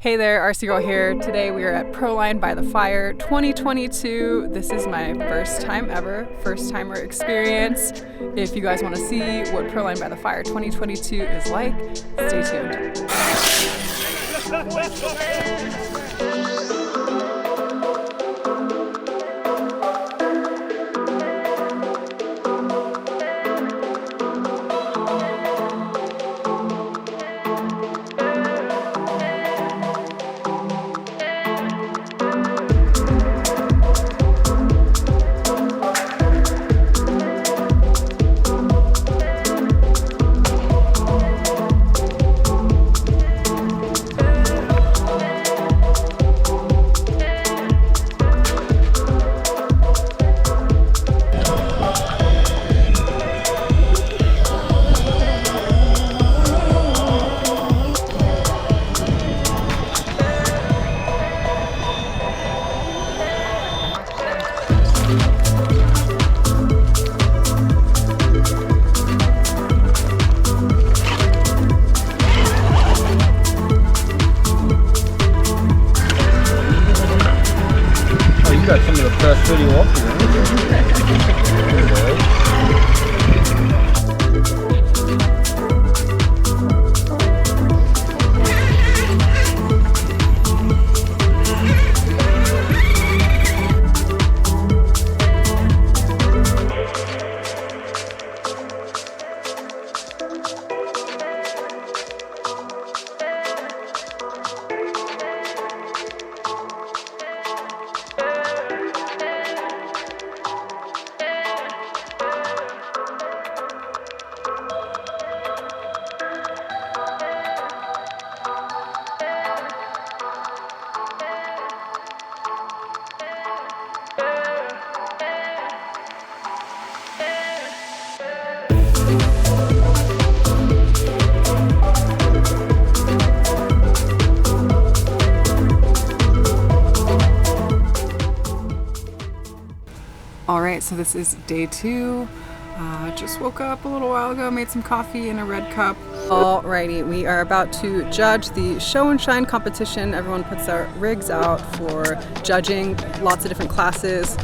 Hey there, RC Girl here. Today we are at Proline by the Fire 2022. This is my first time ever, first timer experience. If you guys want to see what Proline by the Fire 2022 is like, stay tuned. You got some of the best video up here. Alright, so this is day 2. Just woke up a little while ago, made some coffee in a red cup. Alrighty, we are about to judge the show and shine competition. Everyone puts their rigs out for judging lots of different classes.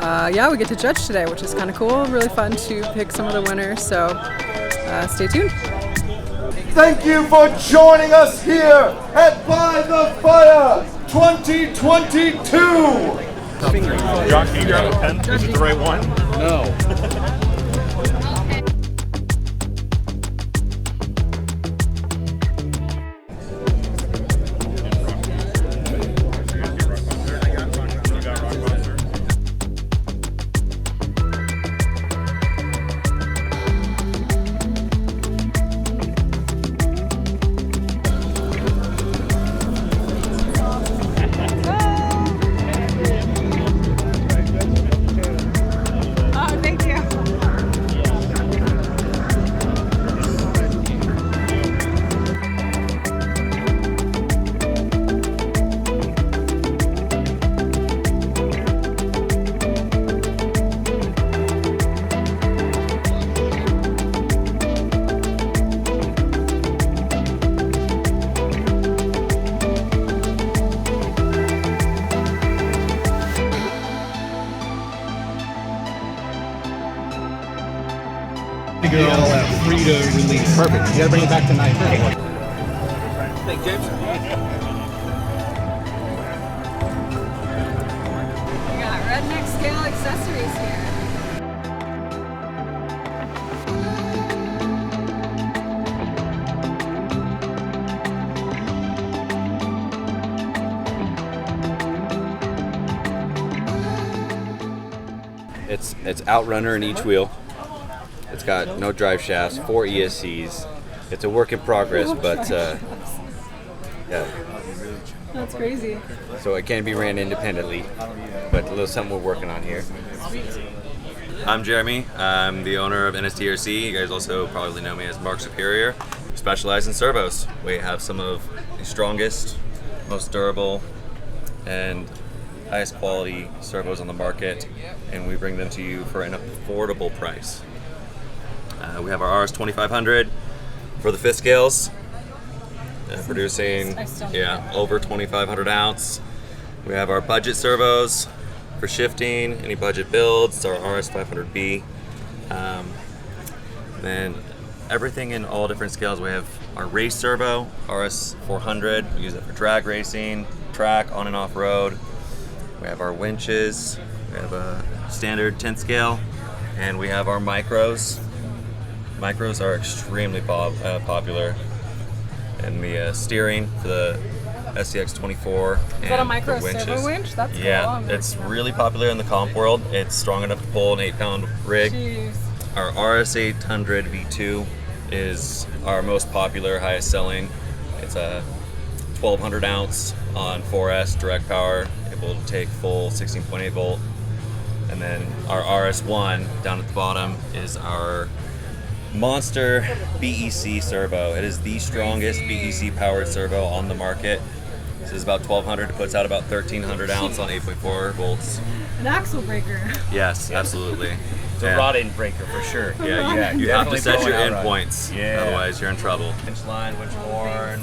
Yeah, we get to judge today, which is kind of cool. Really fun to pick some of the winners, so stay tuned. Thank you for joining us here at By the Fire 2022! John, can you grab a pen? Is it the right one? No. To get all that Frito release. Perfect. You gotta bring it back tonight. Thank James. We got redneck scale accessories here. It's Outrunner in each wheel. It's got no drive shafts, 4 ESCs. It's a work in progress, but yeah. That's crazy. So it can be ran independently, but a little something we're working on here. I'm Jeremy. I'm the owner of NSDRC. You guys also probably know me as Mark Superior. Specialize in servos. We have some of the strongest, most durable, and highest quality servos on the market, and we bring them to you for an affordable price. We have our RS 2500 for the fifth scales. producing over 2,500 ounce. We have our budget servos for shifting, any budget builds. It's our RS500B. Then everything in all different scales. We have our race servo, RS400. We use it for drag racing, track, on and off road. We have our winches. We have a standard 10 scale, and we have our micros. Micros are extremely popular. And the steering for the SCX24. Is that a micro servo winch? That's cool. Yeah, it's really popular in the comp world. It's strong enough to pull an 8-pound rig. Jeez. Our RS800 V2 is our most popular, highest selling. It's a 1,200 ounce on 4S direct power, able to take full 16.8 volt. And then our RS1 down at the bottom is our monster BEC servo. It is the strongest BEC powered servo on the market. This is about 1,200. It puts out about 1,300 ounce on 8.4 volts. An axle breaker. Yes, absolutely. It's a rod end breaker for sure. Yeah, you have to set your blowing end out points. Yeah. Otherwise, you're in trouble. Winch line, winch horn,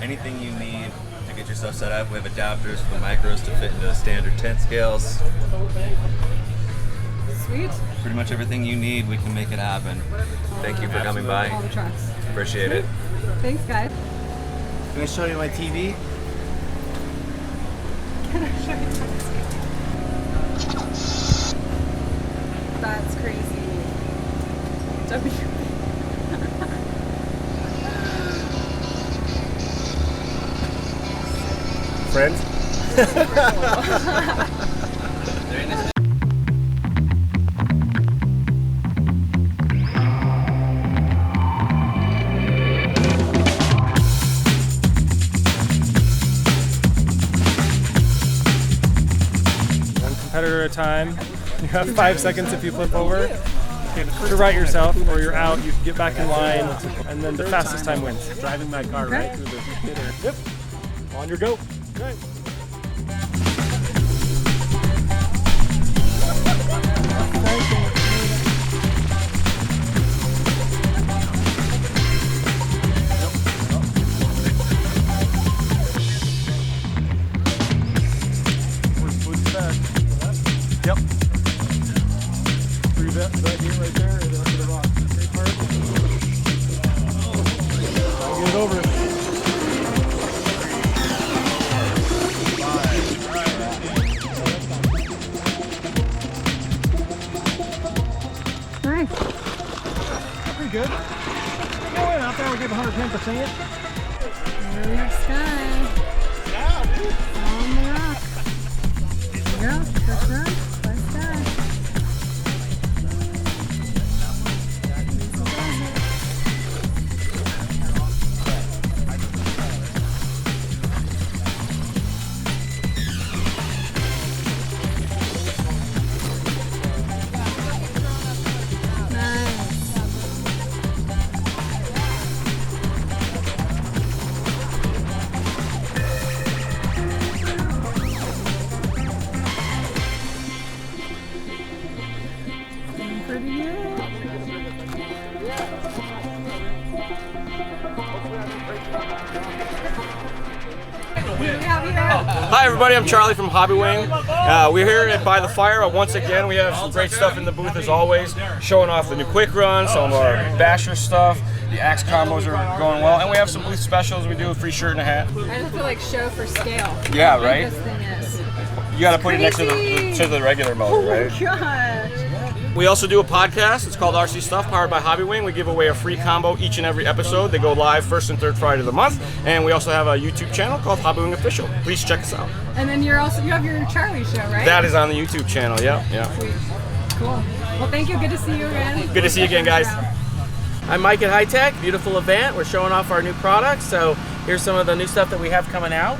anything you need to get your stuff set up. We have adapters for the micros to fit into standard 10 scales. Sweet. Pretty much everything you need, we can make it happen. Thank you for coming by. All the trucks. Appreciate it. Thanks, guys. Can I show you my TV? That's crazy. Friends? One competitor at a time. You have 5 seconds if you flip over to right yourself, or you're out. You can get back in line, and then the fastest time wins. Driving my car right through the theater. Yep. On your go. Okay. Yep. Through that here right there, and then up to the rock. Great part. Get it over. Nice. Pretty good. Going out there, we give 110%. There we have Sky. On the rock. Yeah, first run. By Sky. Pretty good. Hi everybody, I'm Charlie from Hobby Wing. We're here at By the Fire. Once again, we have some great stuff in the booth as always, showing off the new quick run, some of our basher stuff. The axe combos are going well, and we have some booth specials. We do a free shirt and a hat. I just feel like show for scale. Yeah, How big right? This thing is. You got to put it next to Crazy. the regular motor, Oh my right? gosh. We also do a podcast. It's called RC Stuff, powered by Hobby Wing. We give away a free combo each and every episode. They go live first and third Friday of the month. And we also have a YouTube channel called HOBBYWINGofficial. Please check us out. And then you have your Charlie show, right? That is on the YouTube channel. Yeah. Sweet. Cool. Well, thank you. Good to see you again. Good to see you again, guys. I'm Mike at High Tech. Beautiful event. We're showing off our new products. So here's some of the new stuff that we have coming out.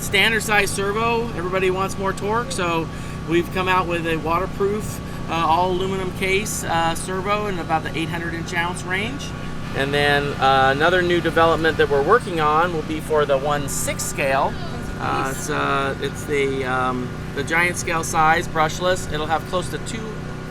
Standard size servo. Everybody wants more torque, so we've come out with a waterproof all aluminum case servo in about the 800-inch ounce range. And then another new development that we're working on will be for the 1/6 scale. It's the giant scale size, brushless. It'll have close to 2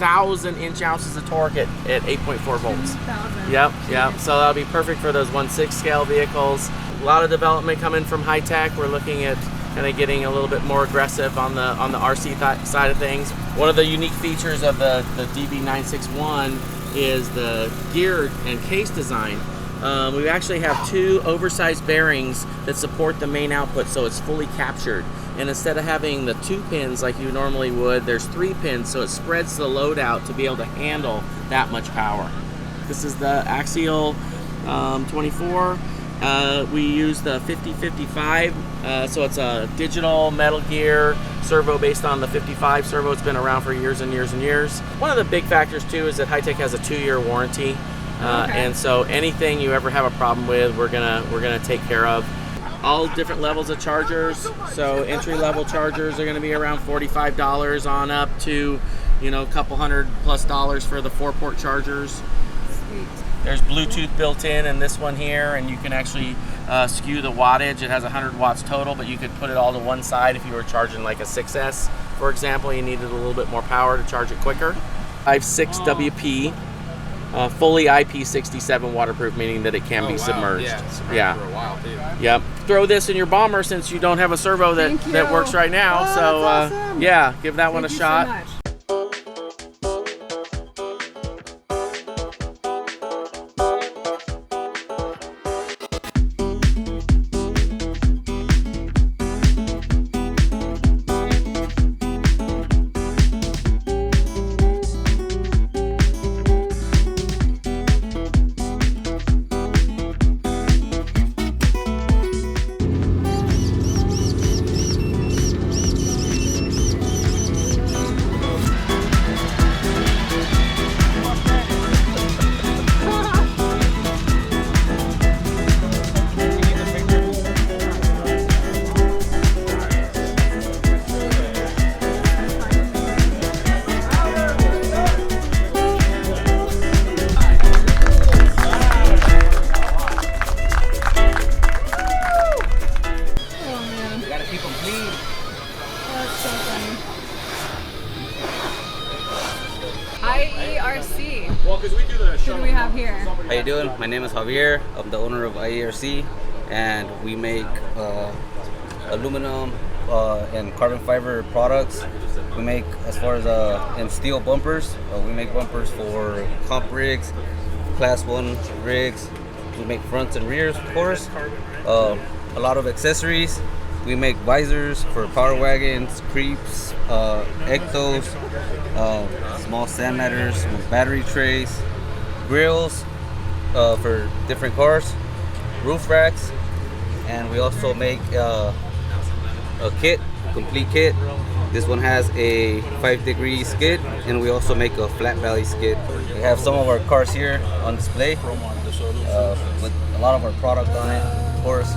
2,000 inch-ounces of torque at 8.4 volts. 2,000. Yep. So that'll be perfect for those 1/6 scale vehicles. A lot of development coming from Hi-Tech. We're looking at kind of getting a little bit more aggressive on the RC side of things. One of the unique features of the DB961 is the gear and case design. We actually have 2 oversized bearings that support the main output, so it's fully captured. And instead of having the 2 pins like you normally would, there's 3 pins, so it spreads the load out to be able to handle that much power. This is the Axial 24. We use the 5055, so it's a digital metal gear servo based on the 55 servo. It's been around for years and years and years. One of the big factors too is that Hi-Tech has a 2-year warranty, and so anything you ever have a problem with, we're gonna take care of. All different levels of chargers. So entry level chargers are going to be around $45 on up to, you know, a couple $100+ for the 4-port chargers. Sweet. There's Bluetooth built in this one here, and you can actually skew the wattage. It has 100 watts total, but you could put it all to one side if you were charging like a 6S, for example. You needed a little bit more power to charge it quicker. 5.6 WP. Fully IP67 waterproof, meaning that it can be submerged. Yeah. For a while too. Yep. Throw this in your bomber since you don't have a servo that works right now. Oh, so awesome. yeah, give that one a shot. So much. IERC. Who do we have here? How you doing? My name is Javier. I'm the owner of IERC, and we make aluminum and carbon fiber products. We make, as far as and steel bumpers. We make bumpers for comp rigs, class 1 rigs. We make fronts and rears, of course. A lot of accessories. We make visors for power wagons, creeps, ectos, small sand matters, battery trays, grills for different cars, roof racks, and we also make a kit, complete kit. This one has a 5-degree skid, and we also make a flat valley skid. We have some of our cars here on display with a lot of our product on it, of course.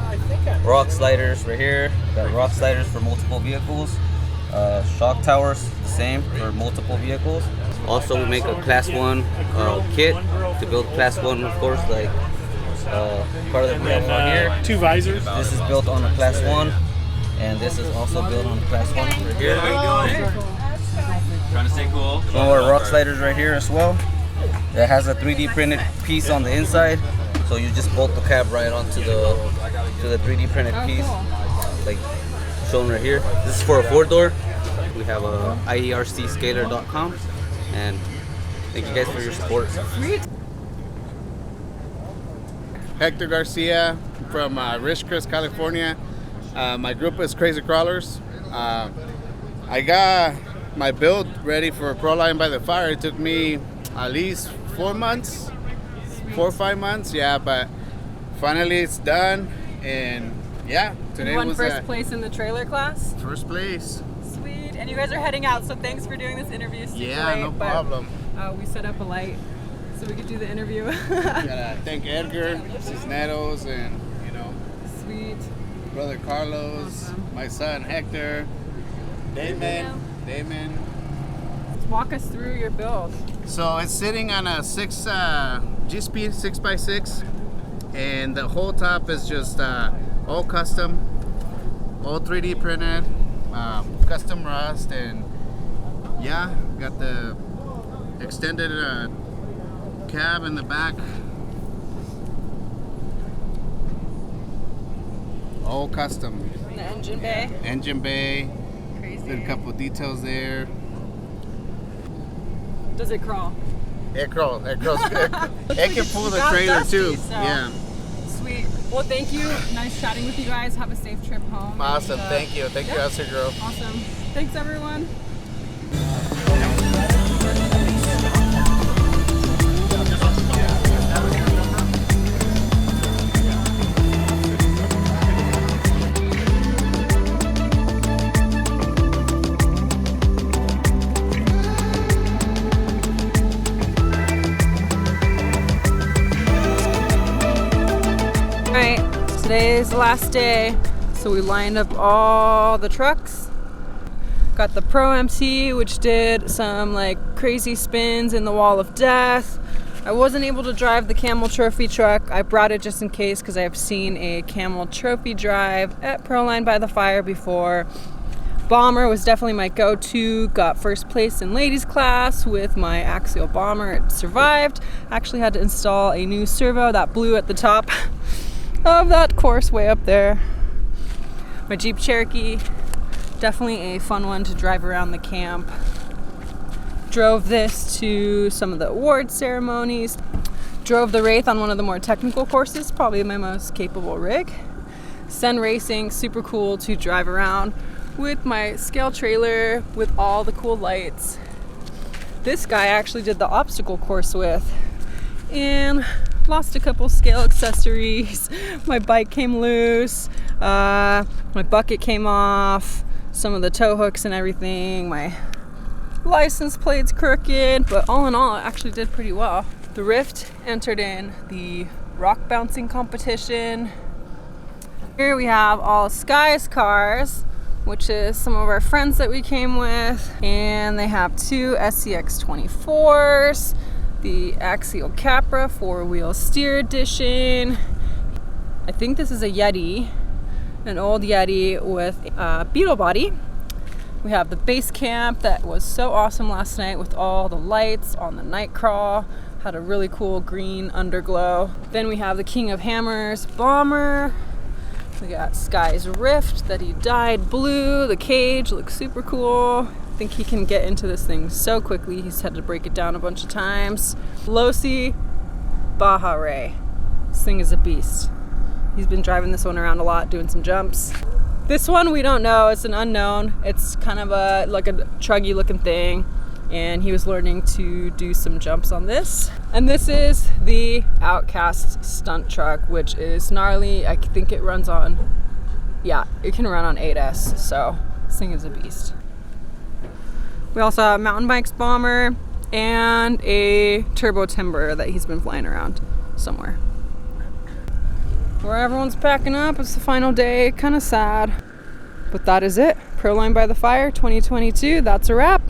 Rock sliders right here. Got rock sliders for multiple vehicles. Shock towers, the same for multiple vehicles. Also, we make a class 1 kit to build class 1, of course, like part of the vehicle here. 2 visors. This is built on a class 1, and this is also built on a class 1 right here. How you doing? Trying to stay cool. Some of our rock sliders right here as well. It has a 3D printed piece on the inside, so you just bolt the cab right onto the 3D printed piece, like shown right here. This is for a 4-door. We have a IERCscaler.com, and thank you guys for your support. Hector Garcia from Rishcrest, California. My group is Crazy Crawlers. I got my build ready for Proline by the Fire. It took me at least 4 months, 4 or 5 months, yeah, but finally it's done, and yeah, today won was first place in the trailer class. First place. Sweet, and you guys are heading out, so thanks for doing this interview. Super Yeah, late, no but, problem. we set up a light so we could do the interview. Gotta thank Edgar, Cisneros, and Sweet. brother Carlos, Awesome. my son Hector, Damon. Walk us through your build. So it's sitting on a G-Speed 6x6, and the whole top is just all custom, all 3D printed, custom rust, and yeah, got the extended cab in the back. All custom. The engine bay. Engine bay. Crazy. Did a couple of details there. Does it crawl? It crawls. It crawls. It can pull the Got trailer dusty, too. so. Yeah. Sweet. Well, thank you. Nice chatting with you guys. Have a safe trip home. Awesome. And, Thank you. Thank you, Esther Girl. Awesome. Thanks, everyone. Today is the last day, so we lined up all the trucks. Got the Pro MT, which did some like crazy spins in the wall of death. I wasn't able to drive the Camel Trophy truck. I brought it just in case because I've seen a Camel Trophy drive at Proline by the Fire before. Bomber was definitely my go-to. Got first place in ladies class with my axial bomber. It survived. Actually had to install a new servo that blew at the top of that course way up there. My Jeep Cherokee, definitely a fun one to drive around the camp. Drove this to some of the award ceremonies. Drove the Wraith on one of the more technical courses, probably my most capable rig. Sen Racing, super cool to drive around with my scale trailer with all the cool lights. This guy I actually did the obstacle course with and lost a couple scale accessories. My bike came loose, my bucket came off, some of the tow hooks and everything. My license plate's crooked, but all in all, it actually did pretty well. The Rift entered in the rock bouncing competition. Here we have all Sky's cars, which is some of our friends that we came with, and they have two SCX 24s. The Axial Capra 4-wheel steer edition. I think this is a Yeti, an old Yeti with a Beetle body. We have the base camp that was so awesome last night with all the lights on the night crawl. Had a really cool green underglow. Then we have the King of Hammers bomber. We got Sky's Rift that he dyed blue. The cage looks super cool. I think he can get into this thing so quickly. He's had to break it down a bunch of times. Losi Baja Ray. This thing is a beast. He's been driving this one around a lot, doing some jumps. This one we don't know, it's an unknown. It's kind of like a truggy looking thing, and he was learning to do some jumps on this. And this is the Outcast stunt truck, which is gnarly. I think it runs on, yeah, it can run on 8S, so this thing is a beast. We also have a mountain bikes bomber and a turbo timber that he's been flying around somewhere. Where everyone's packing up, it's the final day, kind of sad. But that is it. Proline by the Fire 2022, that's a wrap.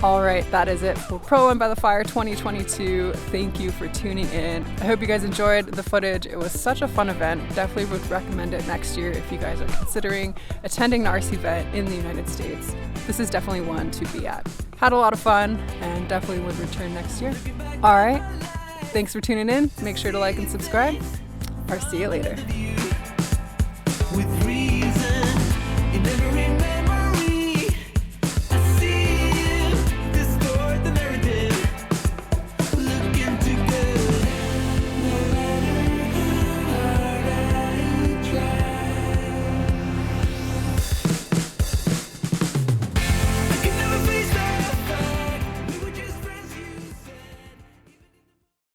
All right, that is it for Proline by the Fire 2022. Thank you for tuning in. I hope you guys enjoyed the footage. It was such a fun event. Definitely would recommend it next year if you guys are considering attending an RC event in the United States. This is definitely one to be at. Had a lot of fun and definitely would return next year. All right, thanks for tuning in. Make sure to like and subscribe. Or see you later.